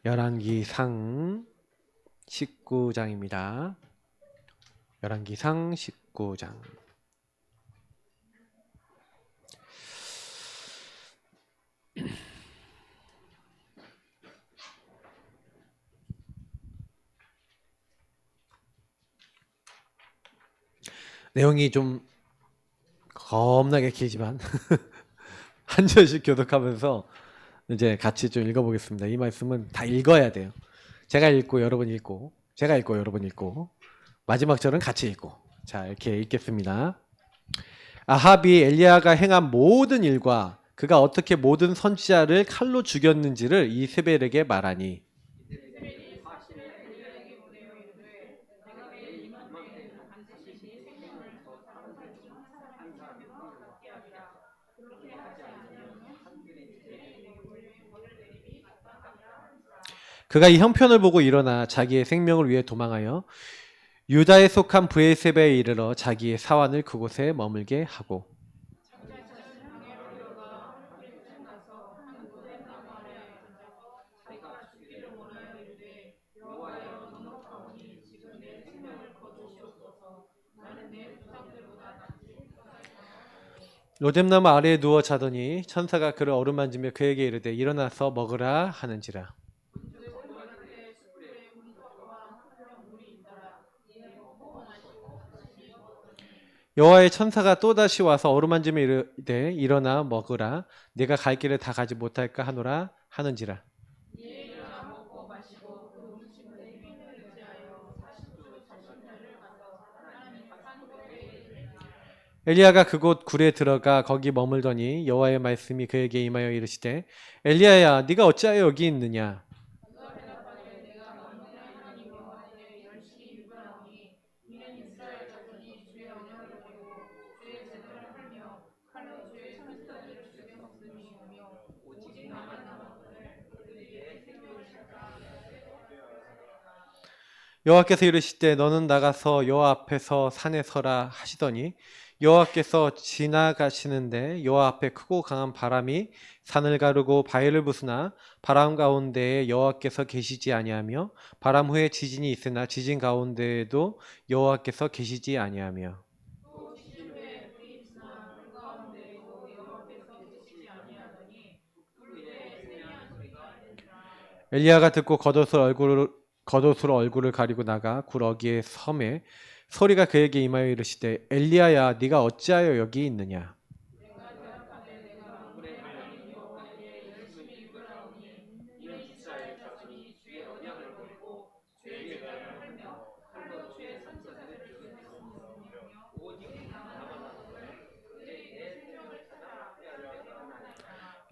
열왕기상 19장입니다. 열왕기상 19장. 내용이 좀 겁나게 길지만 한 절씩 교독하면서 이제 같이 좀 읽어보겠습니다. 이 말씀은 다 읽어야 돼요. 제가 읽고 여러분 읽고, 제가 읽고 여러분 읽고, 마지막 절은 같이 읽고. 자, 이렇게 읽겠습니다. 아합이 엘리야가 행한 모든 일과 그가 어떻게 모든 선지자를 칼로 죽였는지를 이세벨에게 말하니, 그가 이 형편을 보고 일어나 자기의 생명을 위해 도망하여 유다에 속한 브에세바에 이르러 자기의 사환을 그곳에 머물게 하고, 로뎀나무 아래에 누워 자더니 천사가 그를 어루만지며 그에게 이르되 일어나서 먹으라 하는지라. 여호와의 천사가 또다시 와서 어루만지며 이르되 일어나 먹으라, 네가 갈 길을 다 가지 못할까 하노라 하는지라. 엘리야가 그곳 굴에 들어가 거기 머물더니 여호와의 말씀이 그에게 임하여 이르시되 엘리야야, 네가 어찌하여 여기 있느냐? 여호와께서 이르시되 너는 나가서 여호와 앞에서 산에 서라 하시더니 여호와께서 지나가시는데 여호와 앞에 크고 강한 바람이 산을 가르고 바위를 부수나 바람 가운데에 여호와께서 계시지 아니하며 바람 후에 지진이 있으나 지진 가운데에도 여호와께서 계시지 아니하며. 엘리야가 듣고 겉옷으로 얼굴을 가리고 나가 굴 어귀의 섬에 소리가 그에게 임하여 이르시되 엘리야야, 네가 어찌하여 여기 있느냐?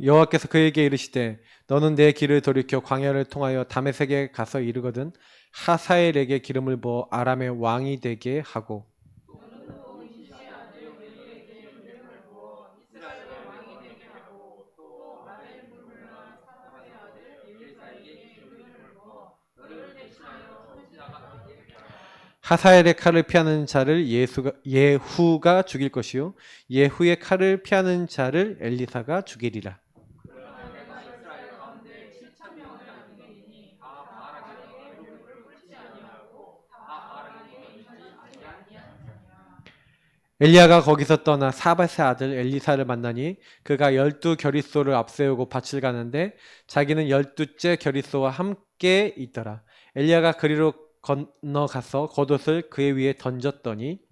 여호와께서 그에게 이르시되 너는 내 길을 돌이켜 광야를 통하여 다메섹에 가서 이르거든 하사엘에게 기름을 부어 아람의 왕이 되게 하고. 하사엘의 칼을 피하는 자를 예후가 죽일 것이요 예후의 칼을 피하는 자를 엘리사가 죽이리라. 엘리야가 거기서 떠나 사밧의 아들 엘리사를 만나니 그가 12겨릿소를 앞세우고 밭을 가는데 자기는 12째 겨릿소와 함께 있더라. 엘리야가 그리로 건너가서 겉옷을 그의 위에 던졌더니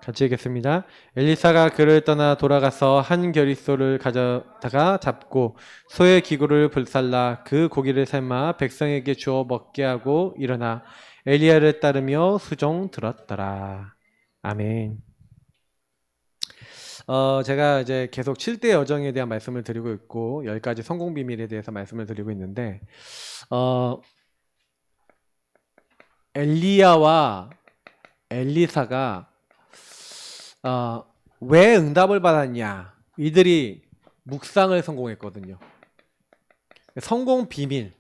같이 읽겠습니다. 엘리사가 그를 떠나 돌아가서 한 겨릿소를 가져다가 잡고 소의 기구를 불살라 그 고기를 삶아 백성에게 주어 먹게 하고 일어나 엘리야를 따르며 수종 들었더라. 아멘. 제가 이제 계속 7대 여정에 대한 말씀을 드리고 있고 10가지 성공 비밀에 대해서 말씀을 드리고 있는데 엘리야와 엘리사가 왜 응답을 받았냐? 이들이 묵상을 성공했거든요. 성공 비밀.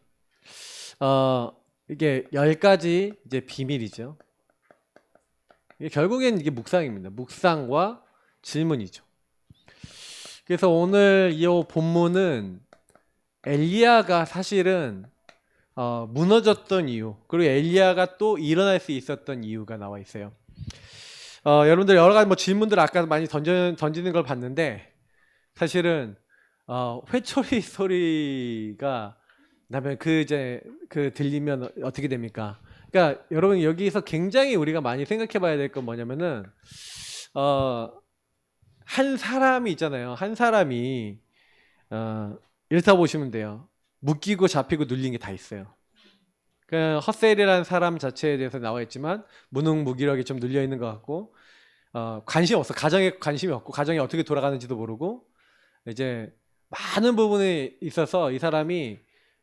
이게 10가지 이제 비밀이죠. 이게 결국엔 이게 묵상입니다. 묵상과 질문이죠. 그래서 오늘 이 본문은 엘리야가 사실은 무너졌던 이유, 그리고 엘리야가 또 일어날 수 있었던 이유가 나와 있어요. 여러분들 여러 가지 뭐 질문들 아까 많이 던지는 걸 봤는데, 사실은 회초리 소리가 나면 그 들리면 어떻게 됩니까? 그러니까 여러분 여기서 굉장히 우리가 많이 생각해봐야 될 건 뭐냐면은 한 사람이 있잖아요. 한 사람이 이렇다 보시면 돼요. 묶이고 잡히고 눌린 게 다 있어요. 그 헛셀이라는 사람 자체에 대해서 나와 있지만 무능무기력이 좀 눌려 있는 것 같고, 관심 없어. 가정에 관심이 없고, 가정이 어떻게 돌아가는지도 모르고, 이제 많은 부분에 있어서 이 사람이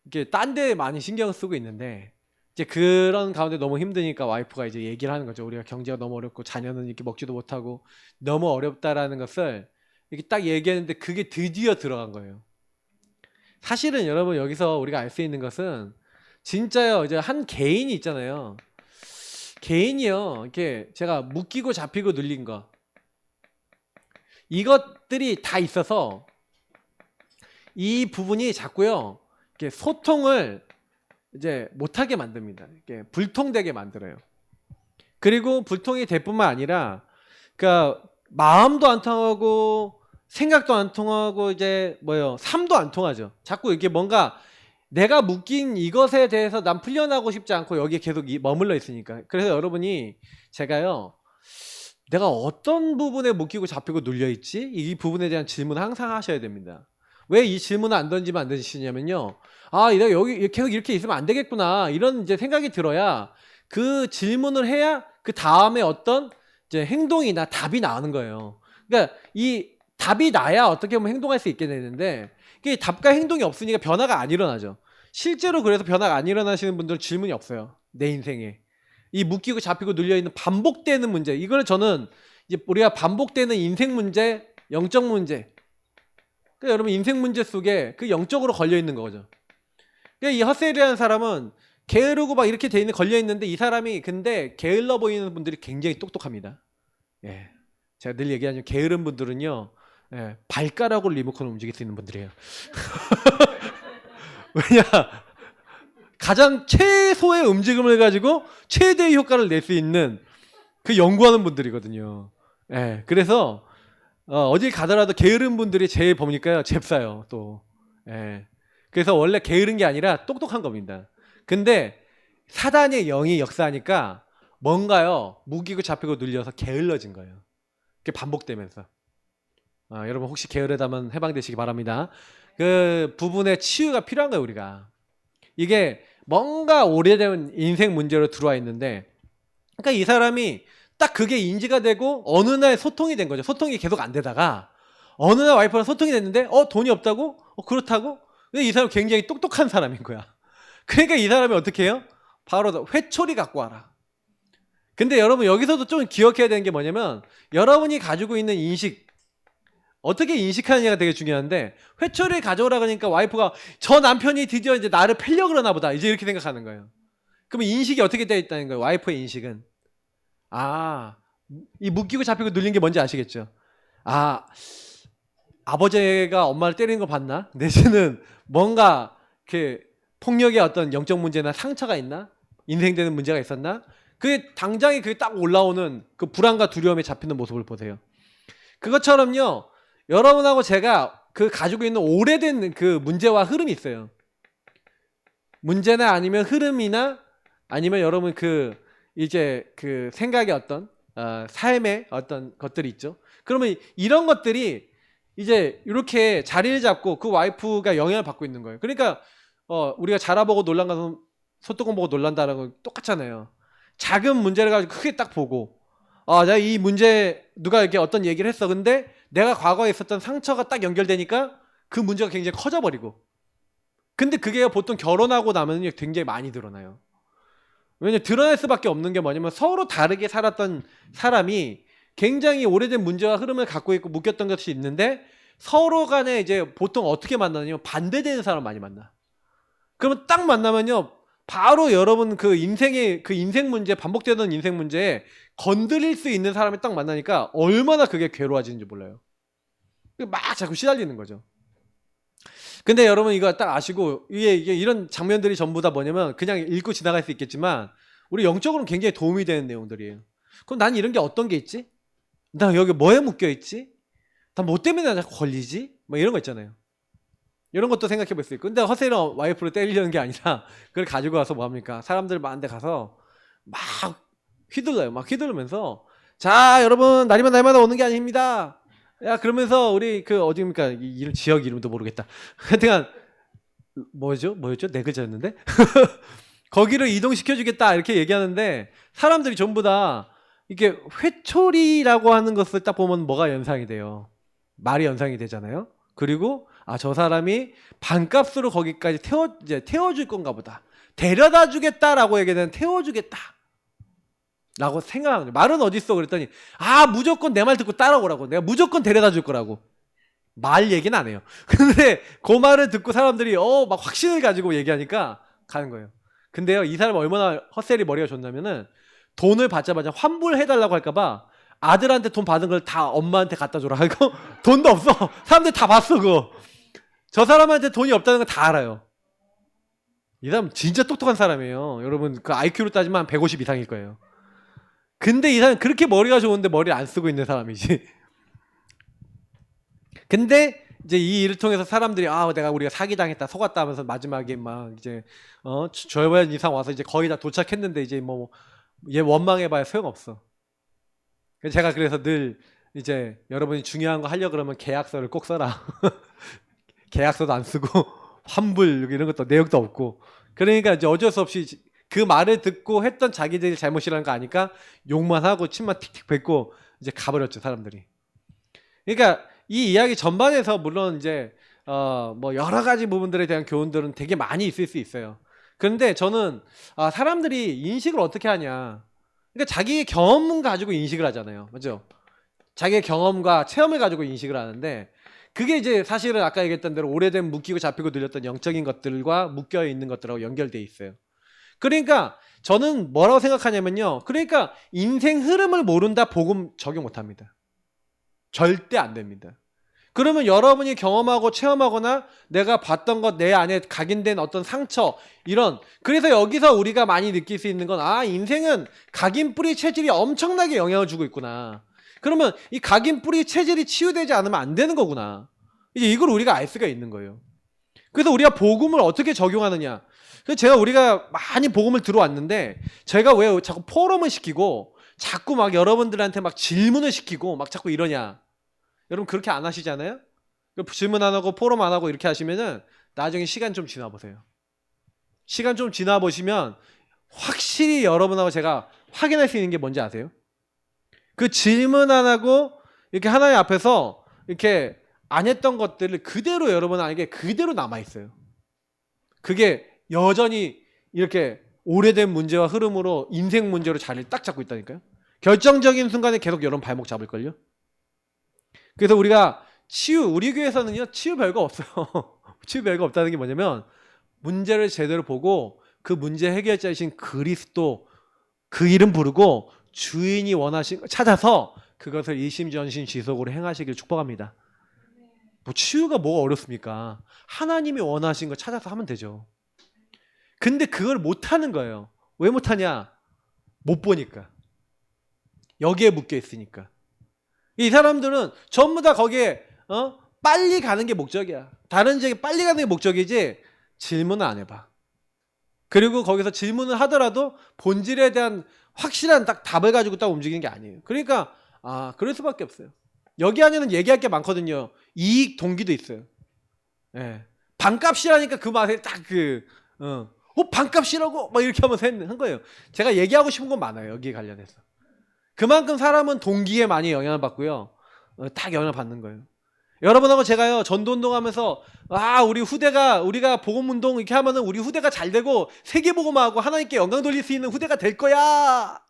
이렇게 딴 데 많이 신경 쓰고 있는데, 이제 그런 가운데 너무 힘드니까 와이프가 이제 얘기를 하는 거죠. 우리가 경제가 너무 어렵고 자녀는 이렇게 먹지도 못하고 너무 어렵다라는 것을 이렇게 딱 얘기했는데, 그게 드디어 들어간 거예요. 사실은 여러분 여기서 우리가 알 수 있는 것은 진짜요. 이제 한 개인이 있잖아요. 개인이요. 이렇게 제가 묶이고 잡히고 눌린 거, 이것들이 다 있어서 이 부분이 자꾸요. 이렇게 소통을 이제 못하게 만듭니다. 이렇게 불통되게 만들어요. 그리고 불통이 될 뿐만 아니라, 그러니까 마음도 안 통하고 생각도 안 통하고 이제 삶도 안 통하죠. 자꾸 이렇게 뭔가 내가 묶인 이것에 대해서 난 풀려나고 싶지 않고 여기에 계속 머물러 있으니까. 그래서 여러분이 제가요, 내가 어떤 부분에 묶이고 잡히고 눌려 있지? 이 부분에 대한 질문을 항상 하셔야 됩니다. 왜 이 질문을 안 던지면 안 되시냐면요, 내가 여기 계속 이렇게 있으면 안 되겠구나, 이런 이제 생각이 들어야 그 질문을 해야 그 다음에 어떤 이제 행동이나 답이 나오는 거예요. 그러니까 이 답이 나야 어떻게 보면 행동할 수 있게 되는데, 이게 답과 행동이 없으니까 변화가 안 일어나죠. 실제로 그래서 변화가 안 일어나시는 분들은 질문이 없어요. 내 인생에 이 묶이고 잡히고 눌려있는 반복되는 문제, 이걸 저는 이제 우리가 반복되는 인생 문제, 영적 문제, 그러니까 여러분 인생 문제 속에 그 영적으로 걸려있는 거죠. 그러니까 이 헛셀이라는 사람은 게으르고 막 이렇게 돼 있는, 걸려 있는데, 이 사람이 근데 게을러 보이는 분들이 굉장히 똑똑합니다. 예, 제가 늘 얘기하는 게으른 분들은요, 발가락으로 리모컨을 움직일 수 있는 분들이에요. 왜냐, 가장 최소의 움직임을 가지고 최대의 효과를 낼 수 있는 그 연구하는 분들이거든요. 그래서 어딜 가더라도 게으른 분들이 제일 보니까요, 잽싸요 또. 그래서 원래 게으른 게 아니라 똑똑한 겁니다. 근데 사단의 영이 역사하니까 뭔가요, 무기고 잡히고 눌려서 게을러진 거예요. 그게 반복되면서. 여러분 혹시 게으르다면 해방되시기 바랍니다. 그 부분에 치유가 필요한 거예요. 우리가 이게 뭔가 오래된 인생 문제로 들어와 있는데, 그러니까 이 사람이 딱 그게 인지가 되고 어느 날 소통이 된 거죠. 소통이 계속 안 되다가 어느 날 와이프랑 소통이 됐는데 돈이 없다고? 그렇다고? 근데 이 사람 굉장히 똑똑한 사람인 거야. 그러니까 이 사람이 어떻게 해요? 바로 회초리 갖고 와라. 근데 여러분 여기서도 좀 기억해야 되는 게 뭐냐면, 여러분이 가지고 있는 인식, 어떻게 인식하느냐가 되게 중요한데, 회초리를 가져오라 그러니까 와이프가 저 남편이 드디어 이제 나를 패려고 그러나 보다, 이제 이렇게 생각하는 거예요. 그러면 인식이 어떻게 되어 있다는 거예요? 와이프의 인식은 이 묶이고 잡히고 눌린 게 뭔지 아시겠죠? 아버지가 엄마를 때리는 거 봤나? 내지는 뭔가 그 폭력의 어떤 영적 문제나 상처가 있나? 인생되는 문제가 있었나? 그게 당장에 그게 딱 올라오는 그 불안과 두려움에 잡히는 모습을 보세요. 그것처럼요, 여러분하고 제가 그 가지고 있는 오래된 그 문제와 흐름이 있어요. 문제나 아니면 흐름이나 아니면 여러분 이제 그 생각의 어떤 삶의 어떤 것들이 있죠. 그러면 이런 것들이 이제 이렇게 자리를 잡고 그 와이프가 영향을 받고 있는 거예요. 그러니까 우리가 자라보고 놀란 것은 소뚜껑 보고 놀란다는 건 똑같잖아요. 작은 문제를 가지고 크게 딱 보고, 내가 이 문제 누가 이렇게 어떤 얘기를 했어. 근데 내가 과거에 있었던 상처가 딱 연결되니까 그 문제가 굉장히 커져버리고. 근데 그게 보통 결혼하고 나면 굉장히 많이 드러나요. 왜냐면 드러날 수밖에 없는 게 뭐냐면, 서로 다르게 살았던 사람이 굉장히 오래된 문제와 흐름을 갖고 있고 묶였던 것이 있는데, 서로 간에 이제 보통 어떻게 만나냐면 반대되는 사람 많이 만나. 그러면 딱 만나면요, 바로 여러분 그 인생의 그 인생 문제, 반복되는 인생 문제에 건드릴 수 있는 사람이 딱 만나니까 얼마나 그게 괴로워지는지 몰라요. 막 자꾸 시달리는 거죠. 근데 여러분 이거 딱 아시고 이게 이런 장면들이 전부 다 뭐냐면 그냥 읽고 지나갈 수 있겠지만 우리 영적으로는 굉장히 도움이 되는 내용들이에요. 그럼 난 이런 게 어떤 게 있지? 나 여기 뭐에 묶여 있지? 나 뭐 때문에 나 자꾸 걸리지? 뭐 이런 거 있잖아요. 이런 것도 생각해 볼 수 있고. 근데 허세는 와이프를 때리려는 게 아니라 그걸 가지고 가서 뭐 합니까? 사람들 많은 데 가서 막 휘둘러요. 막 휘두르면서 자, 여러분 날이면 날마다 오는 게 아닙니다. 야, 그러면서 우리 그 어디입니까? 이름 지역 이름도 모르겠다. 하여튼 뭐였죠? 네 글자였는데. 거기를 이동시켜 주겠다 이렇게 얘기하는데 사람들이 전부 다 이게 회초리라고 하는 것을 딱 보면 뭐가 연상이 돼요. 말이 연상이 되잖아요. 그리고 저 사람이 반값으로 거기까지 태워줄 건가 보다. 데려다 주겠다라고 얘기하는 태워주겠다. 라고 생각하는 거예요. 말은 어딨어? 그랬더니 무조건 내 말 듣고 따라오라고. 내가 무조건 데려다 줄 거라고. 말 얘기는 안 해요. 근데 그 말을 듣고 사람들이 막 확신을 가지고 얘기하니까 가는 거예요. 근데요, 이 사람은 얼마나 헛셀이 머리가 좋냐면은 돈을 받자마자 환불해달라고 할까봐 아들한테 돈 받은 걸 다 엄마한테 갖다 줘라 하고 돈도 없어. 사람들 다 봤어 그거. 저 사람한테 돈이 없다는 거 다 알아요. 이 사람 진짜 똑똑한 사람이에요. 여러분 그 IQ로 따지면 150 이상일 거예요. 근데 이 사람 그렇게 머리가 좋은데 머리를 안 쓰고 있는 사람이지. 근데 이제 이 일을 통해서 사람들이 내가 우리가 사기당했다 속았다 하면서 마지막에 막 이제 절반 이상 와서 이제 거의 다 도착했는데 이제 뭐 얘 원망해봐야 소용없어. 제가 그래서 늘 이제 여러분이 중요한 거 하려고 그러면 계약서를 꼭 써라. 계약서도 안 쓰고 환불 이런 것도 내역도 없고. 그러니까 이제 어쩔 수 없이 그 말을 듣고 했던 자기들이 잘못이라는 거 아니까 욕만 하고 침만 틱틱 뱉고 이제 가버렸죠 사람들이. 그러니까 이 이야기 전반에서 물론 이제 뭐 여러 가지 부분들에 대한 교훈들은 되게 많이 있을 수 있어요. 그런데 저는 사람들이 인식을 어떻게 하냐. 그러니까 자기의 경험을 가지고 인식을 하잖아요. 맞죠? 자기의 경험과 체험을 가지고 인식을 하는데 그게 이제 사실은 아까 얘기했던 대로 오래된 묶이고 잡히고 들렸던 영적인 것들과 묶여 있는 것들하고 연결돼 있어요. 그러니까 저는 뭐라고 생각하냐면요. 그러니까 인생 흐름을 모른다 복음 적용 못합니다. 절대 안 됩니다. 그러면 여러분이 경험하고 체험하거나 내가 봤던 것 내 안에 각인된 어떤 상처 이런 그래서 여기서 우리가 많이 느낄 수 있는 건 인생은 각인 뿌리 체질이 엄청나게 영향을 주고 있구나. 그러면 이 각인 뿌리 체질이 치유되지 않으면 안 되는 거구나. 이제 이걸 우리가 알 수가 있는 거예요. 그래서 우리가 복음을 어떻게 적용하느냐. 그래서 우리가 많이 복음을 들어왔는데 제가 왜 자꾸 포럼을 시키고 자꾸 막 여러분들한테 막 질문을 시키고 막 자꾸 이러냐. 여러분 그렇게 안 하시잖아요? 질문 안 하고 포럼 안 하고 이렇게 하시면은 나중에 시간 좀 지나보세요. 시간 좀 지나보시면 확실히 여러분하고 제가 확인할 수 있는 게 뭔지 아세요? 그 질문 안 하고 이렇게 하나님 앞에서 이렇게 안 했던 것들을 그대로 여러분에게 그대로 남아있어요. 그게 여전히 이렇게 오래된 문제와 흐름으로 인생 문제로 자리를 딱 잡고 있다니까요. 결정적인 순간에 계속 여러분 발목 잡을걸요. 그래서 우리가 우리 교회에서는요 치유 별거 없어요. 치유 별거 없다는 게 뭐냐면 문제를 제대로 보고 그 문제 해결자이신 그리스도 그 이름 부르고 주인이 원하신 걸 찾아서 그것을 일심전심지속으로 행하시길 축복합니다. 뭐 치유가 뭐가 어렵습니까? 하나님이 원하신 걸 찾아서 하면 되죠. 근데 그걸 못하는 거예요. 왜 못하냐? 못 보니까. 여기에 묶여 있으니까. 이 사람들은 전부 다 거기에 빨리 가는 게 목적이야. 다른 지역에 빨리 가는 게 목적이지 질문을 안 해봐. 그리고 거기서 질문을 하더라도 본질에 대한 확실한 딱 답을 가지고 딱 움직이는 게 아니에요. 그러니까 그럴 수밖에 없어요. 여기 안에는 얘기할 게 많거든요. 이익 동기도 있어요. 예. 반값이라니까 그 맛에 딱 반값이라고 막 이렇게 하면서 한 거예요. 제가 얘기하고 싶은 건 많아요. 여기에 관련해서. 그만큼 사람은 동기에 많이 영향을 받고요. 딱 영향을 받는 거예요. 여러분하고 제가요 전도운동하면서 우리가 복음운동 이렇게 하면은 우리 후대가 잘 되고 세계복음화하고 하나님께 영광 돌릴 수 있는 후대가 될 거야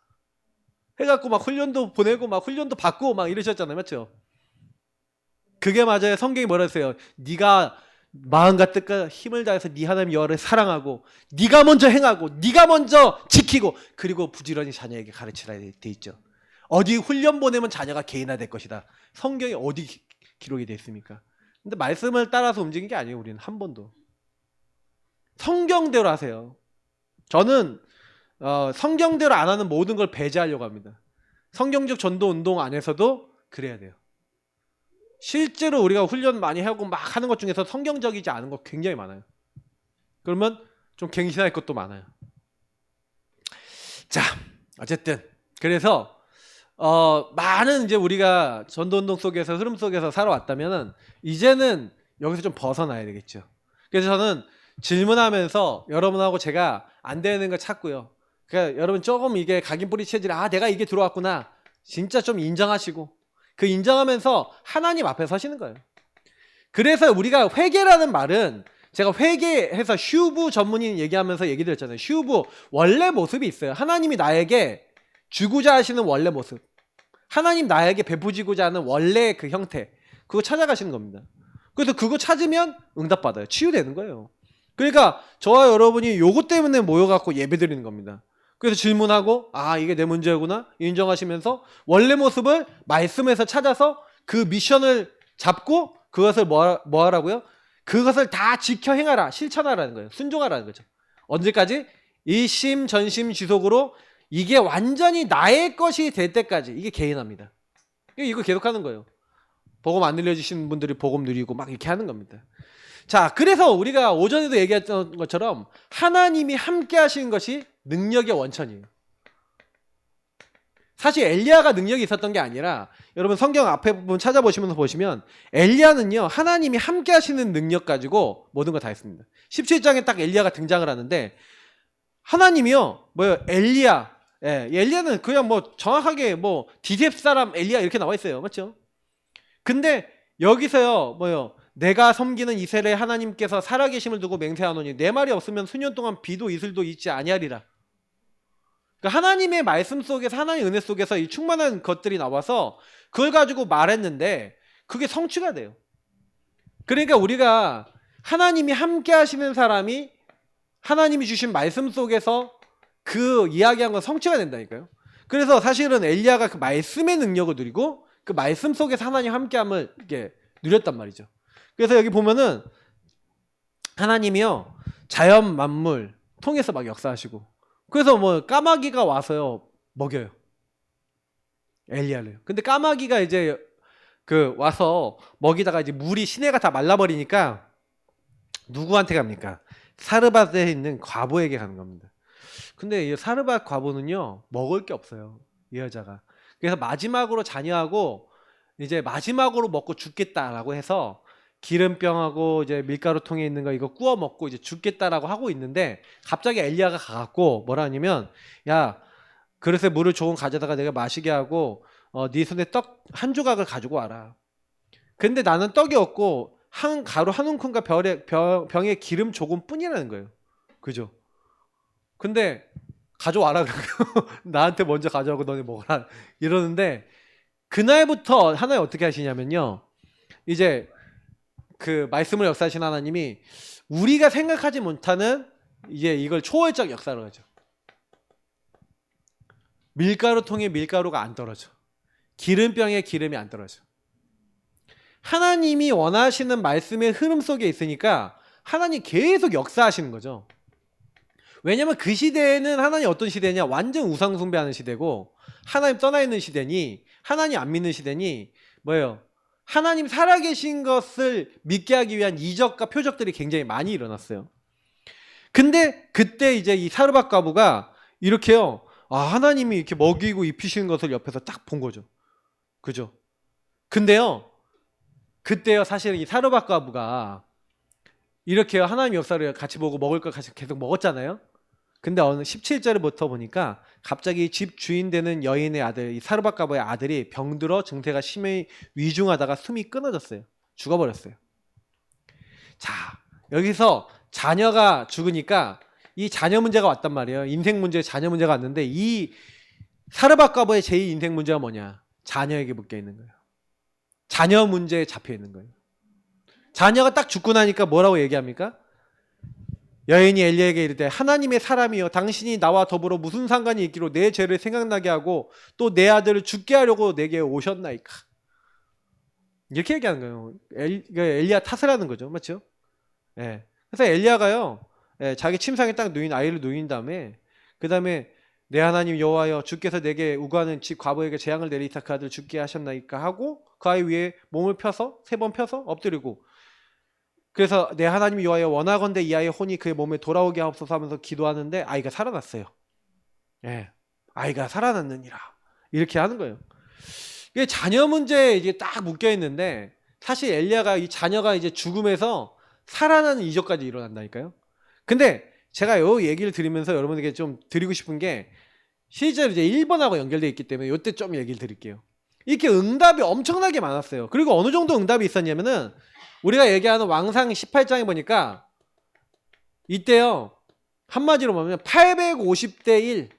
해갖고 막 훈련도 보내고 막 훈련도 받고 막 이러셨잖아요. 맞죠? 그게 맞아요. 성경이 뭐라 했어요? 네가 마음과 뜻과 힘을 다해서 네 하나님 여호와를 사랑하고 네가 먼저 행하고 네가 먼저 지키고 그리고 부지런히 자녀에게 가르치라 돼 있죠. 어디 훈련 보내면 자녀가 개인화될 것이다. 성경에 어디 기록이 돼 있습니까? 근데 말씀을 따라서 움직이는 게 아니에요. 우리는 한 번도. 성경대로 하세요. 저는 성경대로 안 하는 모든 걸 배제하려고 합니다. 성경적 전도 운동 안에서도 그래야 돼요. 실제로 우리가 훈련 많이 하고 막 하는 것 중에서 성경적이지 않은 거 굉장히 많아요. 그러면 좀 갱신할 것도 많아요. 자, 어쨌든 그래서 많은 이제 우리가 전도운동 속에서 흐름 속에서 살아왔다면은 이제는 여기서 좀 벗어나야 되겠죠. 그래서 저는 질문하면서 여러분하고 제가 안 되는 걸 찾고요. 그러니까 여러분 조금 이게 각인 뿌리 체질, 내가 이게 들어왔구나. 진짜 좀 인정하시고 그 인정하면서 하나님 앞에 서시는 거예요. 그래서 우리가 회개라는 말은 제가 회개해서 휴부 전문인 얘기하면서 얘기 드렸잖아요. 휴부 원래 모습이 있어요. 하나님이 나에게 주고자 하시는 원래 모습, 하나님 나에게 베푸시고자 하는 원래 그 형태, 그거 찾아가시는 겁니다. 그래서 그거 찾으면 응답받아요. 치유되는 거예요. 그러니까 저와 여러분이 요거 때문에 모여갖고 예배드리는 겁니다. 그래서 질문하고 이게 내 문제구나 인정하시면서 원래 모습을 말씀에서 찾아서 그 미션을 잡고 그것을 뭐 하라고요? 그것을 다 지켜 행하라, 실천하라는 거예요. 순종하라는 거죠. 언제까지? 일심 전심 지속으로 이게 완전히 나의 것이 될 때까지. 이게 개인합니다. 이거 계속하는 거예요. 복음 안 들려주시는 분들이 복음 누리고 막 이렇게 하는 겁니다. 자, 그래서 우리가 오전에도 얘기했던 것처럼 하나님이 함께 하시는 것이 능력의 원천이에요. 사실 엘리야가 능력이 있었던 게 아니라 여러분 성경 앞에 부분 찾아보시면서 보시면 엘리야는요 하나님이 함께 하시는 능력 가지고 모든 걸 다 했습니다. 17장에 딱 엘리야가 등장을 하는데 하나님이요 엘리야, 엘리야는 그냥 정확하게 디셉 사람 엘리야 이렇게 나와 있어요. 맞죠? 근데 여기서요 내가 섬기는 이스라엘 하나님께서 살아계심을 두고 맹세하노니 내 말이 없으면 수년 동안 비도 이슬도 있지 아니하리라. 그러니까 하나님의 말씀 속에서 하나님의 은혜 속에서 이 충만한 것들이 나와서 그걸 가지고 말했는데 그게 성취가 돼요. 그러니까 우리가 하나님이 함께 하시는 사람이 하나님이 주신 말씀 속에서 그 이야기한 건 성취가 된다니까요. 그래서 사실은 엘리야가 그 말씀의 능력을 누리고 그 말씀 속에서 하나님 함께함을 이렇게 누렸단 말이죠. 그래서 여기 보면은 하나님이요 자연 만물 통해서 막 역사하시고 그래서 까마귀가 와서요 먹여요 엘리야를. 근데 까마귀가 이제 와서 먹이다가 이제 물이 시내가 다 말라버리니까 누구한테 갑니까? 사르밧에 있는 과부에게 가는 겁니다. 근데 이 사르밧 과부는요 먹을 게 없어요 이 여자가. 그래서 마지막으로 자녀하고 이제 마지막으로 먹고 죽겠다라고 해서 기름병하고 이제 밀가루통에 있는 거 이거 구워 먹고 이제 죽겠다라고 하고 있는데 갑자기 엘리야가 가갖고 뭐라 하냐면 야 그릇에 물을 조금 가져다가 내가 마시게 하고 네 손에 떡 한 조각을 가지고 와라. 근데 나는 떡이 없고 가루 한 움큼과 병에 기름 조금 뿐이라는 거예요. 그죠? 근데 가져와라 나한테 먼저 가져오고 너네 먹어라 이러는데 그날부터 하나님 어떻게 하시냐면요 이제 그 말씀을 역사하신 하나님이 우리가 생각하지 못하는 이제 이걸 초월적 역사를 하죠. 밀가루통에 밀가루가 안 떨어져. 기름병에 기름이 안 떨어져. 하나님이 원하시는 말씀의 흐름 속에 있으니까 하나님 계속 역사하시는 거죠. 왜냐면 그 시대에는 하나님 어떤 시대냐 완전 우상 숭배하는 시대고 하나님 떠나 있는 시대니 하나님 안 믿는 시대니 뭐예요? 하나님 살아계신 것을 믿게 하기 위한 이적과 표적들이 굉장히 많이 일어났어요. 근데 그때 이제 이 사르밧 과부가 이렇게요 하나님이 이렇게 먹이고 입히시는 것을 옆에서 딱 본 거죠. 그죠? 근데요 그때요 사실은 이 사르밧 과부가 이렇게 하나님 역사를 같이 보고 먹을 걸 같이 계속 먹었잖아요. 근데 어느 17절부터 보니까 갑자기 집 주인 되는 여인의 아들 이 사르밧 과부의 아들이 병들어 증세가 심히 위중하다가 숨이 끊어졌어요. 죽어버렸어요. 자 여기서 자녀가 죽으니까 이 자녀 문제가 왔단 말이에요. 인생 문제 자녀 문제가 왔는데 이 사르밧 과부의 제2 인생 문제가 뭐냐? 자녀에게 묶여 있는 거예요. 자녀 문제에 잡혀 있는 거예요. 자녀가 딱 죽고 나니까 뭐라고 얘기합니까? 여인이 엘리야에게 이르되 하나님의 사람이여 당신이 나와 더불어 무슨 상관이 있기로 내 죄를 생각나게 하고 또 내 아들을 죽게 하려고 내게 오셨나이까. 이렇게 얘기하는 거예요. 엘리야 탓을 하는 거죠. 맞죠? 예. 그래서 엘리야가요. 예, 자기 침상에 딱 누인 아이를 누인 다음에 그 다음에 내 하나님 여호와여 주께서 내게 우고하는 집 과부에게 재앙을 내리사 그 아들 죽게 하셨나이까 하고 그 아이 위에 몸을 펴서 3번 펴서 엎드리고 그래서 내 하나님 여호와여 원하건대 이 아이의 혼이 그의 몸에 돌아오게 하옵소서 하면서 기도하는데 아이가 살아났어요. 예, 아이가 살아났느니라 이렇게 하는 거예요. 이게 자녀 문제에 이제 딱 묶여 있는데 사실 엘리야가 이 자녀가 이제 죽음에서 살아나는 이적까지 일어난다니까요. 근데 제가 요 얘기를 드리면서 여러분에게 좀 드리고 싶은 게 실제로 이제 1번하고 연결되어 있기 때문에 이때 좀 얘기를 드릴게요. 이렇게 응답이 엄청나게 많았어요. 그리고 어느 정도 응답이 있었냐면은 우리가 얘기하는 왕상 18장에 보니까 이때요 한마디로 보면 850대 1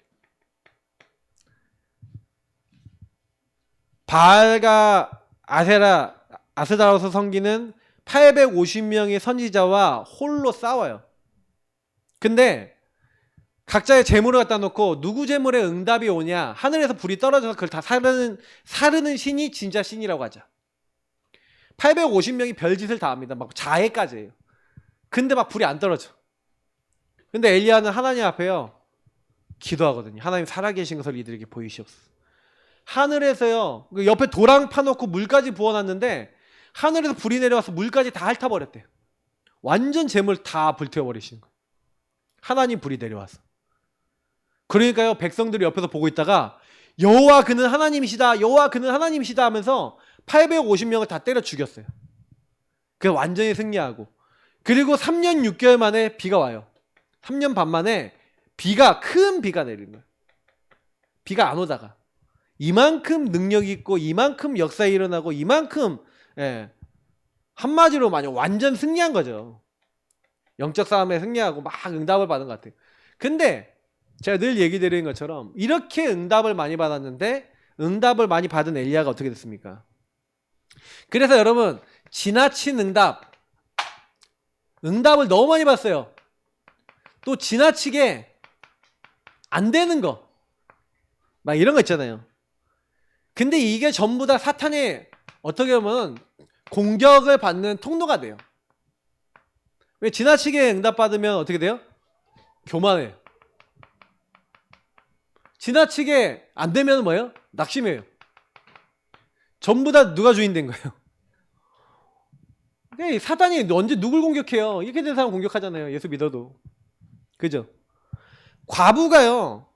바알과 아세라 아스다로스 섬기는 850명의 선지자와 홀로 싸워요. 근데 각자의 재물을 갖다 놓고 누구 재물에 응답이 오냐 하늘에서 불이 떨어져서 그걸 다 사르는 신이 진짜 신이라고 하자. 850명이 별짓을 다 합니다. 막 자해까지 해요. 근데 막 불이 안 떨어져. 근데 엘리야는 하나님 앞에요 기도하거든요. 하나님 살아계신 것을 이들에게 보이시옵소서. 하늘에서요 옆에 도랑 파놓고 물까지 부어놨는데 하늘에서 불이 내려와서 물까지 다 핥아버렸대요. 완전 재물 다 불태워버리시는 거예요. 하나님 불이 내려와서. 그러니까요 백성들이 옆에서 보고 있다가 여호와 그는 하나님이시다 여호와 그는 하나님이시다 하면서 850명을 다 때려 죽였어요. 그래서 완전히 승리하고 그리고 3년 6개월 만에 비가 와요. 3년 반 만에 큰 비가 내리는 거예요. 비가 안 오다가 이만큼 능력이 있고 이만큼 역사에 일어나고 이만큼 한마디로 완전 승리한 거죠. 영적 싸움에 승리하고 막 응답을 받은 것 같아요. 근데 제가 늘 얘기 드리는 것처럼 이렇게 응답을 많이 받았는데 응답을 많이 받은 엘리야가 어떻게 됐습니까? 그래서 여러분 지나친 응답을 너무 많이 받았어요. 또 지나치게 안 되는 거 막 이런 거 있잖아요. 근데 이게 전부 다 사탄의 어떻게 보면 공격을 받는 통로가 돼요. 왜 지나치게 응답받으면 어떻게 돼요? 교만해요. 지나치게 안 되면 뭐예요? 낙심해요. 전부 다 누가 주인 된 거예요? 사탄이 언제 누굴 공격해요? 이렇게 된 사람 공격하잖아요. 예수 믿어도. 그죠? 과부가요.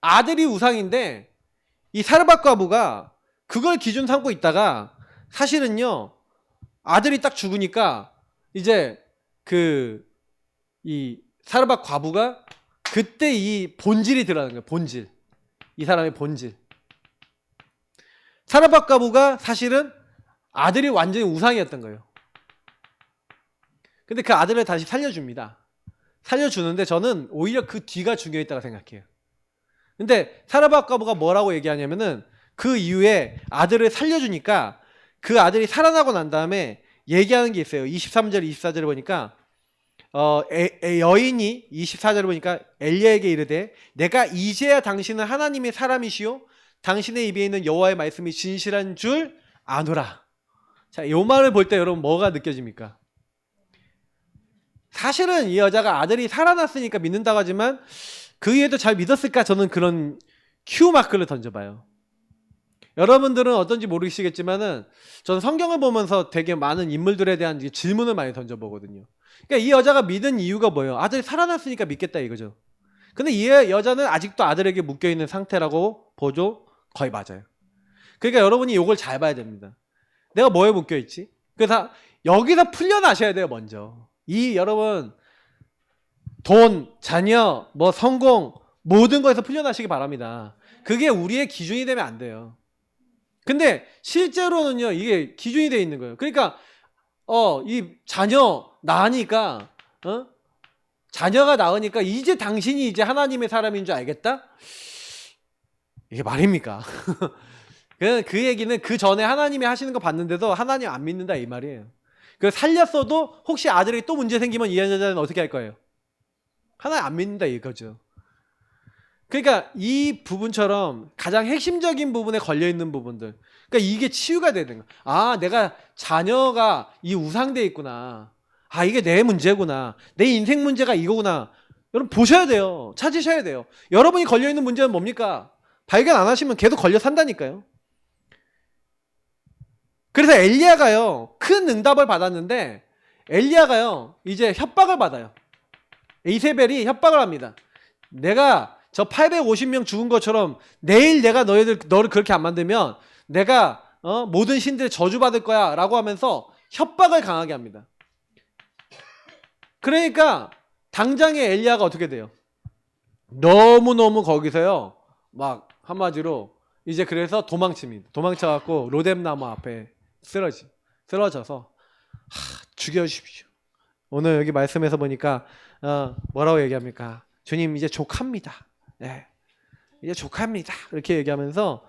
아들이 우상인데 이 사르밧 과부가 그걸 기준 삼고 있다가 사실은요. 아들이 딱 죽으니까 이제 이 사르밧 과부가 그때 이 본질이 드러나는 거예요. 본질. 이 사람의 본질. 사르밧 과부가 사실은 아들이 완전히 우상이었던 거예요. 근데 그 아들을 다시 살려줍니다. 살려주는데 저는 오히려 그 뒤가 중요했다고 생각해요. 근데 사르밧 과부가 뭐라고 얘기하냐면은 그 이후에 아들을 살려주니까 그 아들이 살아나고 난 다음에 얘기하는 게 있어요. 23절, 24절을 보니까 여인이 24절을 보니까 엘리야에게 이르되 내가 이제야 당신은 하나님의 사람이시요 당신의 입에 있는 여호와의 말씀이 진실한 줄 아노라. 자, 이 말을 볼 때 여러분 뭐가 느껴집니까? 사실은 이 여자가 아들이 살아났으니까 믿는다고 하지만 그 이후에도 잘 믿었을까? 저는 그런 큐 마크를 던져봐요. 여러분들은 어떤지 모르시겠지만은 저는 성경을 보면서 되게 많은 인물들에 대한 질문을 많이 던져보거든요. 그러니까 이 여자가 믿은 이유가 뭐예요? 아들이 살아났으니까 믿겠다 이거죠. 근데 이 여자는 아직도 아들에게 묶여있는 상태라고 보죠? 거의 맞아요. 그러니까 여러분이 이걸 잘 봐야 됩니다. 내가 뭐에 묶여있지? 그래서 여기서 풀려나셔야 돼요. 먼저 이 여러분 돈, 자녀, 성공 모든 거에서 풀려나시기 바랍니다. 그게 우리의 기준이 되면 안 돼요. 근데 실제로는요 이게 기준이 되어 있는 거예요. 그러니까 이 자녀 낳으니까 자녀가 낳으니까 이제 당신이 이제 하나님의 사람인 줄 알겠다? 이게 말입니까? 그 얘기는 그 전에 하나님이 하시는 거 봤는데도 하나님 안 믿는다 이 말이에요. 그 살렸어도 혹시 아들에게 또 문제 생기면 이 여자는 어떻게 할 거예요? 하나님 안 믿는다 이거죠. 그러니까 이 부분처럼 가장 핵심적인 부분에 걸려있는 부분들, 그러니까 이게 치유가 되는 거야. 아, 내가 자녀가 이 우상돼 있구나. 아, 이게 내 문제구나. 내 인생 문제가 이거구나. 여러분 보셔야 돼요. 찾으셔야 돼요. 여러분이 걸려있는 문제는 뭡니까? 발견 안 하시면 계속 걸려 산다니까요. 그래서 엘리야가요, 큰 응답을 받았는데 엘리야가요 이제 협박을 받아요. 이세벨이 협박을 합니다. 내가 저 850명 죽은 것처럼 내일 내가 너를 그렇게 안 만들면 내가 모든 신들 저주받을 거야 라고 하면서 협박을 강하게 합니다. 그러니까 당장에 엘리야가 어떻게 돼요? 너무너무 거기서요 막 한마디로 이제 그래서 도망칩니다. 도망쳐갖고 로뎀나무 앞에 쓰러져서 죽여주십시오. 오늘 여기 말씀에서 보니까 뭐라고 얘기합니까? 주님 이제 족합니다. 네. 이제 족합니다. 이렇게 얘기하면서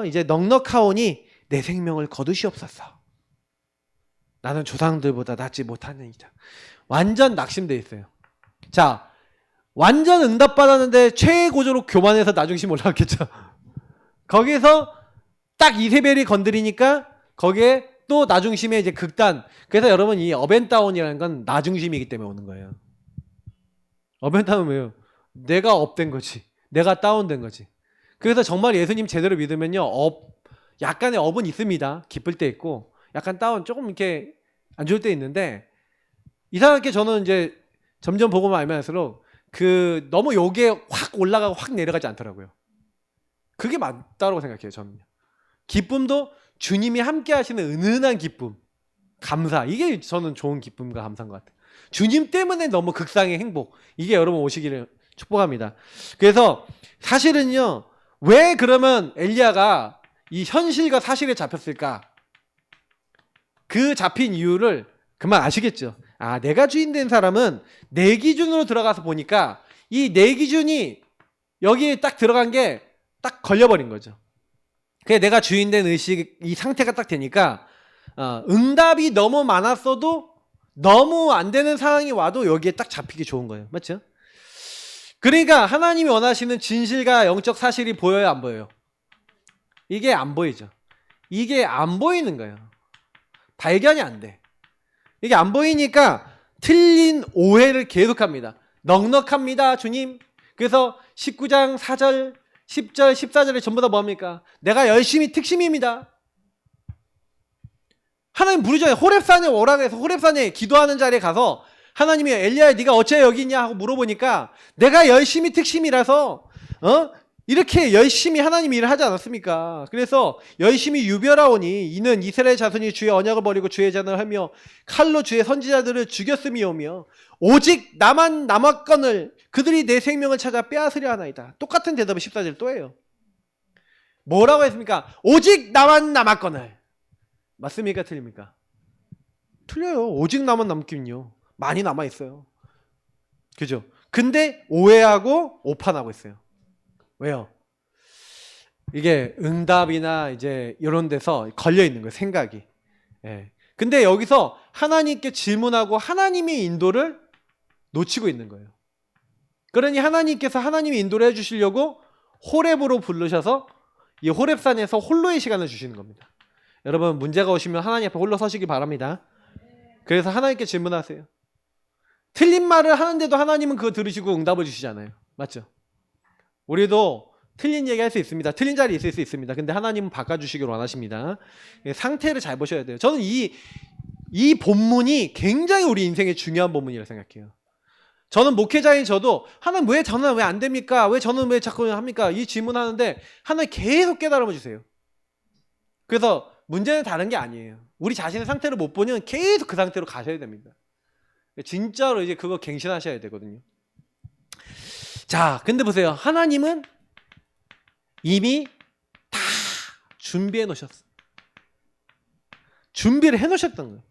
이제 넉넉하오니 내 생명을 거두시옵소서. 나는 조상들보다 낫지 못하느니라. 완전 낙심돼 있어요. 자, 완전 응답받았는데 최고조로 교만해서 나중심 올라갔겠죠. 거기서 딱 이세벨이 건드리니까 거기에 또 나중심의 이제 극단. 그래서 여러분 이 업앤다운이라는 건 나중심이기 때문에 오는 거예요. 업앤다운은 왜요? 내가 업된 거지. 내가 다운된 거지. 그래서 정말 예수님 제대로 믿으면요. 약간의 업은 있습니다. 기쁠 때 있고 약간 다운 조금 이렇게 안 좋을 때 있는데 이상하게 저는 이제 점점 보고만 알면 할수록 너무 요게 확 올라가고 확 내려가지 않더라고요. 그게 맞다고 생각해요. 저는요. 기쁨도 주님이 함께 하시는 은은한 기쁨, 감사. 이게 저는 좋은 기쁨과 감사인 것 같아요. 주님 때문에 너무 극상의 행복. 이게 여러분 오시기를 축복합니다. 그래서 사실은요. 왜 그러면 엘리야가 이 현실과 사실에 잡혔을까? 그 잡힌 이유를 그만 아시겠죠? 아, 내가 주인 된 사람은 내 기준으로 들어가서 보니까 이 내 기준이 여기에 딱 들어간 게 딱 걸려버린 거죠. 그래 내가 주인 된 의식 이 상태가 딱 되니까 응답이 너무 많았어도 너무 안 되는 상황이 와도 여기에 딱 잡히기 좋은 거예요. 맞죠? 그러니까 하나님이 원하시는 진실과 영적 사실이 보여요, 안 보여요? 이게 안 보이죠. 이게 안 보이는 거예요. 발견이 안 돼. 이게 안 보이니까 틀린 오해를 계속합니다. 넉넉합니다, 주님. 그래서 19장 4절, 10절, 14절에 전부 다 뭡니까? 내가 열심히 특심입니다. 하나님 부르잖아요. 호렙산에 오라고 해서 호렙산에 기도하는 자리에 가서 하나님이 엘리야야 네가 어째 여기 있냐 하고 물어보니까 내가 열심히 특심이라서 이렇게 열심히 하나님 일을 하지 않았습니까? 그래서 열심히 유별하오니 이는 이스라엘 자손이 주의 언약을 버리고 주의 잔을 하며 칼로 주의 선지자들을 죽였음이오며 오직 나만 남았거늘 그들이 내 생명을 찾아 빼앗으려 하나이다. 똑같은 대답을 14절 또 해요. 뭐라고 했습니까? 오직 나만 남았거늘. 맞습니까? 틀립니까? 틀려요. 오직 나만 남긴요. 많이 남아있어요. 그죠? 근데 오해하고 오판하고 있어요. 왜요? 이게 응답이나 이제 이런 데서 걸려 있는 거예요, 생각이. 예. 근데 여기서 하나님께 질문하고 하나님의 인도를 놓치고 있는 거예요. 그러니 하나님께서 하나님의 인도를 해주시려고 호렙으로 부르셔서 이 호렙산에서 홀로의 시간을 주시는 겁니다. 여러분 문제가 오시면 하나님 앞에 홀로 서시기 바랍니다. 그래서 하나님께 질문하세요. 틀린 말을 하는데도 하나님은 그거 들으시고 응답을 주시잖아요. 맞죠? 우리도 틀린 얘기 할 수 있습니다. 틀린 자리 있을 수 있습니다. 근데 하나님은 바꿔주시길 원하십니다. 상태를 잘 보셔야 돼요. 저는 이 본문이 굉장히 우리 인생에 중요한 본문이라고 생각해요. 저는 목회자인 저도 하나님 왜 저는 왜 안 됩니까? 왜 저는 왜 자꾸 합니까? 이 질문하는데 하나님 계속 깨달아 주세요. 그래서 문제는 다른 게 아니에요. 우리 자신의 상태를 못 보면 계속 그 상태로 가셔야 됩니다. 진짜로 이제 그거 갱신하셔야 되거든요. 자, 근데 보세요. 하나님은 이미 다 준비해 놓으셨어요. 준비를 해 놓으셨던 거예요.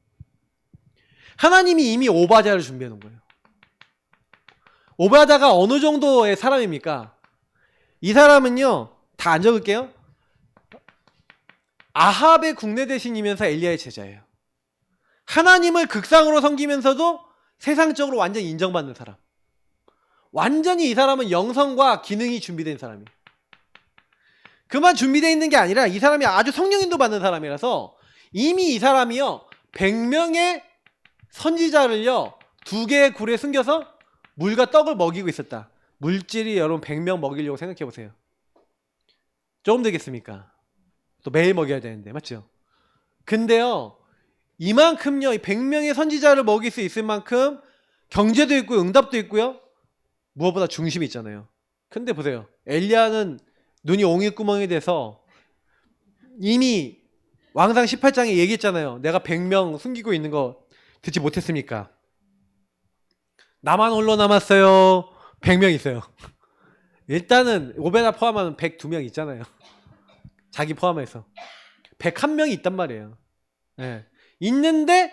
하나님이 이미 오바자를 준비해 놓은 거예요. 오바자가 어느 정도의 사람입니까? 이 사람은요, 다 안 적을게요. 아합의 국내 대신이면서 엘리야의 제자예요. 하나님을 극상으로 섬기면서도 세상적으로 완전히 인정받는 사람. 완전히 이 사람은 영성과 기능이 준비된 사람이에요. 그만 준비되어 있는 게 아니라 이 사람이 아주 성령인도 받는 사람이라서 이미 이 사람이요 100명의 선지자를요 2개의 굴에 숨겨서 물과 떡을 먹이고 있었다. 물질이 여러분 100명 먹이려고 생각해 보세요. 조금 되겠습니까? 또 매일 먹여야 되는데 맞죠? 근데요 이만큼요 100명의 선지자를 먹일 수 있을 만큼 경제도 있고 응답도 있고요 무엇보다 중심이 있잖아요. 근데 보세요 엘리야는 눈이 옹이구멍이 돼서 이미 왕상 18장에 얘기했잖아요. 내가 100명 숨기고 있는 거 듣지 못했습니까? 나만 홀로 남았어요. 100명 있어요. 일단은 오베나 포함하면 102명 있잖아요. 자기 포함해서 101명이 있단 말이에요. 네. 있는데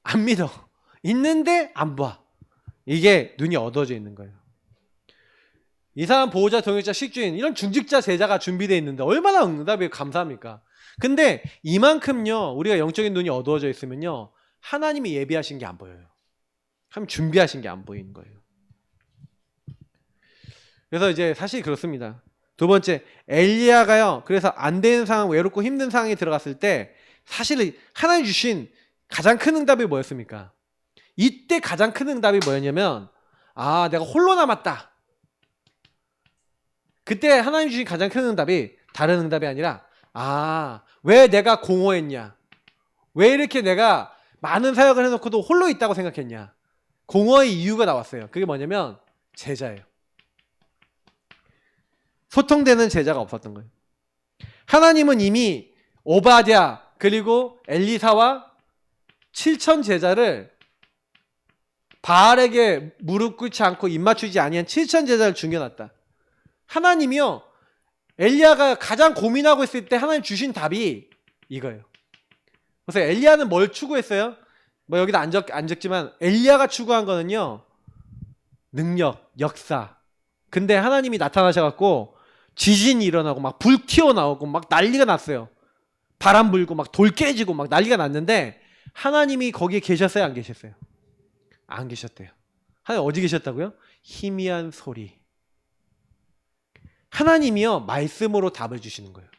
안 믿어. 있는데 안 봐. 이게 눈이 어두워져 있는 거예요. 이 사람 보호자, 동역자, 식주인 이런 중직자 제자가 준비되어 있는데 얼마나 응답이 감사합니까? 근데 이만큼요 우리가 영적인 눈이 어두워져 있으면요 하나님이 예비하신 게 안 보여요. 하나님 준비하신 게 안 보이는 거예요. 그래서 이제 사실 그렇습니다. 두 번째 엘리야가요 그래서 안 되는 상황, 외롭고 힘든 상황에 들어갔을 때 사실 하나님 주신 가장 큰 응답이 뭐였습니까? 이때 가장 큰 응답이 뭐였냐면 아 내가 홀로 남았다. 그때 하나님 주신 가장 큰 응답이 다른 응답이 아니라 아 왜 내가 공허했냐, 왜 이렇게 내가 많은 사역을 해놓고도 홀로 있다고 생각했냐. 공허의 이유가 나왔어요. 그게 뭐냐면 제자예요. 소통되는 제자가 없었던 거예요. 하나님은 이미 오바댜 그리고 엘리사와 7천 제자를 바알에게 무릎 꿇지 않고 입맞추지 아니한 7천 제자를 죽여놨다. 하나님이요 엘리야가 가장 고민하고 있을 때 하나님 주신 답이 이거예요. 그래서 엘리야는 뭘 추구했어요? 뭐 여기다 안 적지만 엘리야가 추구한 거는요 능력, 역사. 근데 하나님이 나타나셔갖고 지진이 일어나고 막 불 튀어나오고 막 난리가 났어요. 바람 불고 막 돌 깨지고 막 난리가 났는데 하나님이 거기에 계셨어요? 안 계셨어요? 안 계셨대요. 하나님 어디 계셨다고요? 희미한 소리. 하나님이요 말씀으로 답을 주시는 거예요.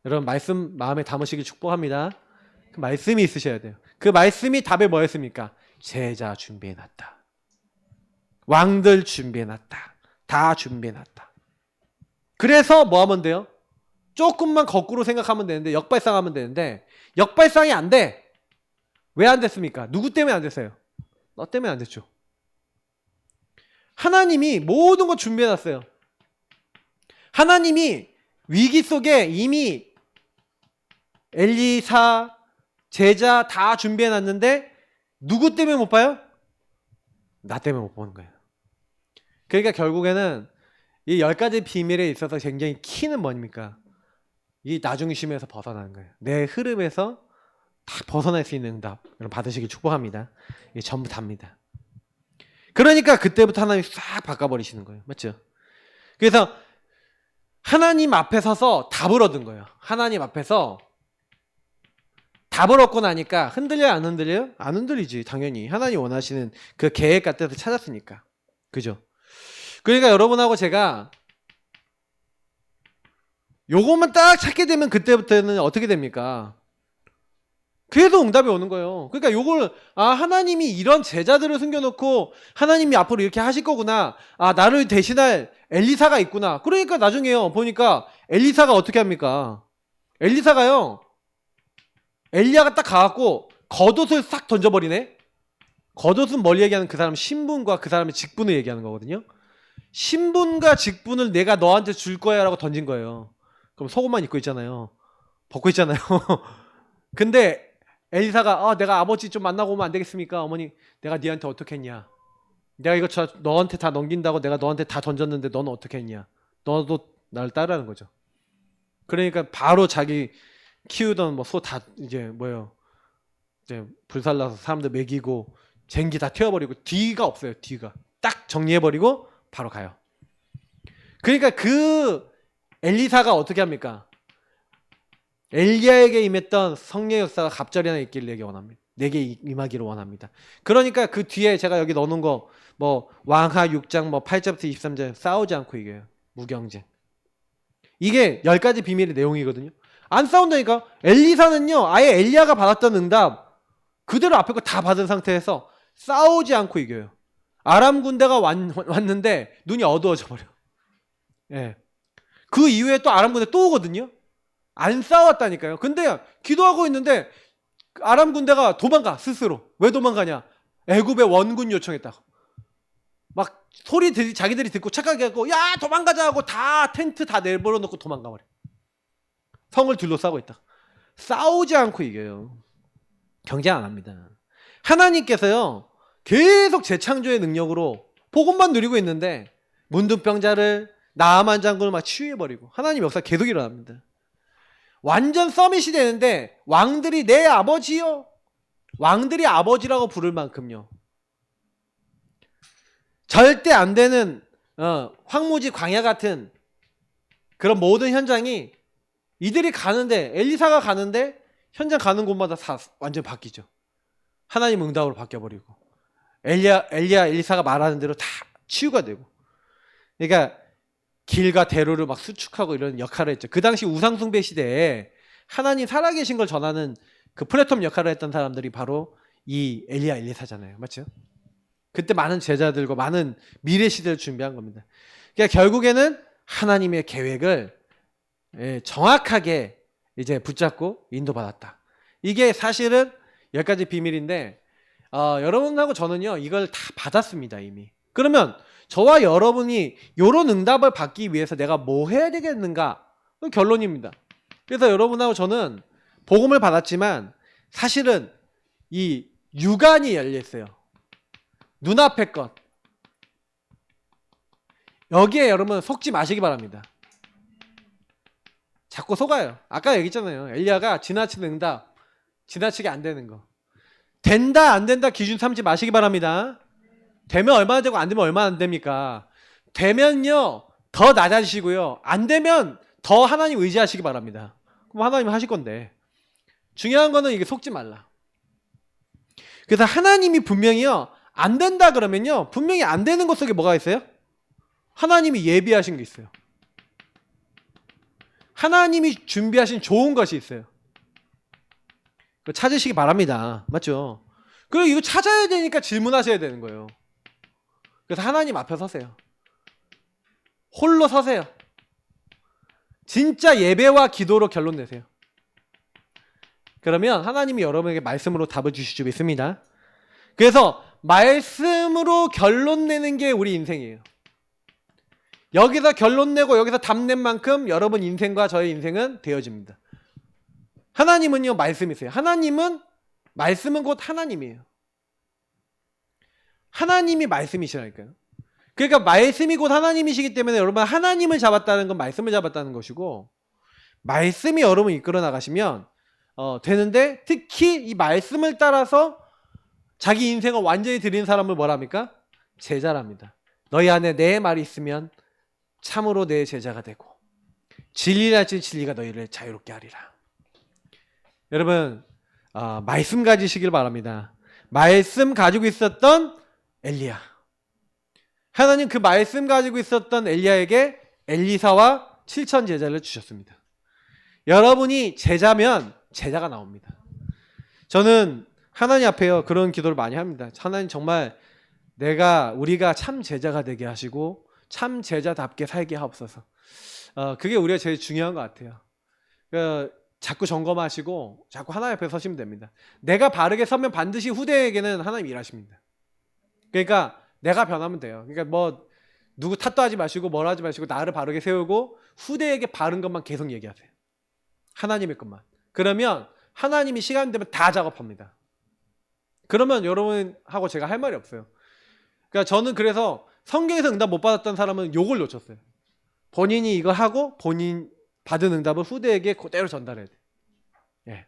여러분 말씀 마음에 담으시길 축복합니다. 그 말씀이 있으셔야 돼요. 그 말씀이 답이 뭐였습니까? 제자 준비해놨다. 왕들 준비해놨다. 다 준비해놨다. 그래서 뭐 하면 돼요? 조금만 거꾸로 생각하면 되는데 역발상하면 되는데 역발상이 안 돼. 왜 안 됐습니까? 누구 때문에 안 됐어요? 너 때문에 안 됐죠. 하나님이 모든 거 준비해놨어요. 하나님이 위기 속에 이미 엘리사, 제자 다 준비해놨는데 누구 때문에 못 봐요? 나 때문에 못 보는 거예요. 그러니까 결국에는 이 10가지 비밀에 있어서 굉장히 키는 뭡니까? 이 나중심에서 벗어나는 거예요. 내 흐름에서 다 벗어날 수 있는 응답 여러분 받으시길 축복합니다. 이게 전부 답니다. 그러니까 그때부터 하나님이 싹 바꿔버리시는 거예요. 맞죠? 그래서 하나님 앞에 서서 답을 얻은 거예요. 하나님 앞에서 답을 얻고 나니까 흔들려요? 안 흔들려요? 안 흔들리지 당연히. 하나님 원하시는 그 계획과 뜻을 찾았으니까. 그죠? 그러니까 여러분하고 제가 요것만 딱 찾게 되면 그때부터는 어떻게 됩니까? 그래도 응답이 오는 거예요. 그러니까 요걸 하나님이 이런 제자들을 숨겨놓고 하나님이 앞으로 이렇게 하실 거구나. 나를 대신할 엘리사가 있구나. 그러니까 나중에요 보니까 엘리사가 어떻게 합니까? 엘리사가요 엘리야가 딱 가갖고 겉옷을 싹 던져버리네. 겉옷은 뭘 얘기하는 그 사람 신분과 그 사람의 직분을 얘기하는 거거든요. 신분과 직분을 내가 너한테 줄 거야 라고 던진 거예요. 그럼 속옷만 입고 있잖아요. 벗고 있잖아요. 근데 엘리사가 내가 아버지 좀 만나고 오면 안 되겠습니까? 어머니 내가 니한테 어떻게 했냐. 내가 이거 너한테 다 넘긴다고 내가 너한테 다 던졌는데 너는 어떻게 했냐. 너도 나를 따르라는 거죠. 그러니까 바로 자기 키우던 소 다 이제 이제 불살라서 사람들 먹이고 쟁기 다 튀어버리고 뒤가 없어요. 뒤가 딱 정리해버리고 바로 가요. 그러니까 그 엘리사가 어떻게 합니까? 엘리야에게 임했던 성령 역사가 갑자기 하나 있기를 내게 원합니다. 내게 임하기를 원합니다. 그러니까 그 뒤에 제가 여기 넣어놓은 거 뭐 왕하 6장 뭐 8절부터 23절 싸우지 않고 이겨요. 무경쟁. 이게 10가지 비밀의 내용이거든요. 안 싸운다니까. 엘리사는요 아예 엘리야가 받았던 응답 그대로 앞에 거 다 받은 상태에서 싸우지 않고 이겨요. 아람 군대가 왔는데 눈이 어두워져 버려. 예. 그 이후에 또 아람 군대 또 오거든요. 안 싸웠다니까요. 근데 기도하고 있는데 아람 군대가 도망가 스스로. 왜 도망가냐? 애굽의 원군 요청했다고. 막 소리 자기들이 듣고 착각해 갖고 야 도망가자 하고 다 텐트 다 내버려 놓고 도망가 버려. 성을 둘러싸고 있다. 싸우지 않고 이겨요. 경쟁 안 합니다. 하나님께서요 계속 재창조의 능력으로 복음만 누리고 있는데 문둥병자를 나아만 장군을 막 치유해버리고 하나님 역사 계속 일어납니다. 완전 서밋이 되는데 왕들이 내 아버지요. 왕들이 아버지라고 부를 만큼요. 절대 안 되는 황무지 광야 같은 그런 모든 현장이 이들이 가는데 엘리사가 가는데 현장 가는 곳마다 다 완전 바뀌죠. 하나님 응답으로 바뀌어버리고 엘리사가 말하는 대로 다 치유가 되고 그러니까 길과 대로를 막 수축하고 이런 역할을 했죠. 그 당시 우상숭배 시대에 하나님 살아계신 걸 전하는 그 플랫폼 역할을 했던 사람들이 바로 이 엘리사잖아요. 맞죠? 그때 많은 제자들과 많은 미래 시대를 준비한 겁니다. 그러니까 결국에는 하나님의 계획을 정확하게 이제 붙잡고 인도받았다. 이게 사실은 10가지 비밀인데 여러분하고 저는요 이걸 다 받았습니다 이미. 그러면 저와 여러분이 이런 응답을 받기 위해서 내가 뭐 해야 되겠는가? 결론입니다. 그래서 여러분하고 저는 복음을 받았지만 사실은 이 유관이 열려있어요. 눈앞의 것. 여기에 여러분 속지 마시기 바랍니다. 자꾸 속아요. 아까 얘기했잖아요. 엘리야가 지나치는 응답, 지나치게 안 되는 거. 된다 안 된다 기준 삼지 마시기 바랍니다. 되면 얼마나 되고 안 되면 얼마나 안 됩니까? 되면요 더 낮아지시고요. 안 되면 더 하나님 의지하시기 바랍니다. 그럼 하나님 하실 건데 중요한 거는 이게 속지 말라. 그래서 하나님이 분명히요 안 된다 그러면요 분명히 안 되는 것 속에 뭐가 있어요? 하나님이 예비하신 게 있어요. 하나님이 준비하신 좋은 것이 있어요. 그거 찾으시기 바랍니다. 맞죠? 그리고 이거 찾아야 되니까 질문하셔야 되는 거예요. 그래서 하나님 앞에 서세요. 홀로 서세요. 진짜 예배와 기도로 결론 내세요. 그러면 하나님이 여러분에게 말씀으로 답을 주실 줄 믿습니다. 그래서 말씀으로 결론 내는 게 우리 인생이에요. 여기서 결론 내고 여기서 답 낸 만큼 여러분 인생과 저의 인생은 되어집니다. 하나님은요 말씀이세요. 말씀은 곧 하나님이에요. 하나님이 말씀이시라니까요. 그러니까 말씀이 곧 하나님이시기 때문에 여러분 하나님을 잡았다는 건 말씀을 잡았다는 것이고 말씀이 여러분 이끌어 나가시면 되는데 특히 이 말씀을 따라서 자기 인생을 완전히 드린 사람을 뭐라 합니까? 제자랍니다. 너희 안에 내 말이 있으면 참으로 내 제자가 되고 진리랄지 진리가 너희를 자유롭게 하리라. 여러분 말씀 가지시길 바랍니다. 말씀 가지고 있었던 엘리야. 하나님 그 말씀 가지고 있었던 엘리야에게 엘리사와 7천 제자를 주셨습니다. 여러분이 제자면 제자가 나옵니다. 저는 하나님 앞에요 그런 기도를 많이 합니다. 하나님 정말 우리가 참 제자가 되게 하시고 참 제자답게 살게 하옵소서. 그게 우리가 제일 중요한 것 같아요. 자꾸 점검하시고 자꾸 하나님 앞에 서시면 됩니다. 내가 바르게 서면 반드시 후대에게는 하나님 일하십니다. 그러니까 내가 변하면 돼요. 그러니까 뭐 누구 탓도 하지 마시고 뭘 하지 마시고 나를 바르게 세우고 후대에게 바른 것만 계속 얘기하세요. 하나님의 것만. 그러면 하나님이 시간 되면 다 작업합니다. 그러면 여러분하고 제가 할 말이 없어요. 그러니까 저는 그래서 성경에서 응답 못 받았던 사람은 욕을 놓쳤어요. 본인이 이걸 하고 본인 받은 응답을 후대에게 그대로 전달해야 돼요. 예.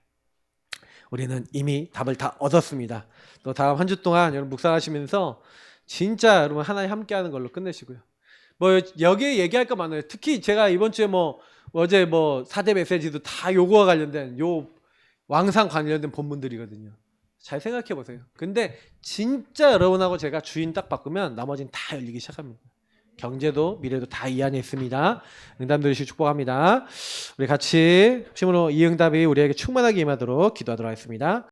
우리는 이미 답을 다 얻었습니다. 또 다음 한 주 동안 여러분 묵상하시면서 진짜 여러분 하나님 함께하는 걸로 끝내시고요. 뭐 여기에 얘기할 거 많아요. 특히 제가 이번 주에 뭐 어제 뭐 4대 메시지도 다 요거와 관련된 요 왕상 관련된 본문들이거든요. 잘 생각해 보세요. 근데 진짜 여러분하고 제가 주인 딱 바꾸면 나머지는 다 열리기 시작합니다. 경제도 미래도 다 이 안에 있습니다. 응답 들으시기 축복합니다. 우리 같이 힘으로 이 응답이 우리에게 충만하게 임하도록 기도하도록 하겠습니다.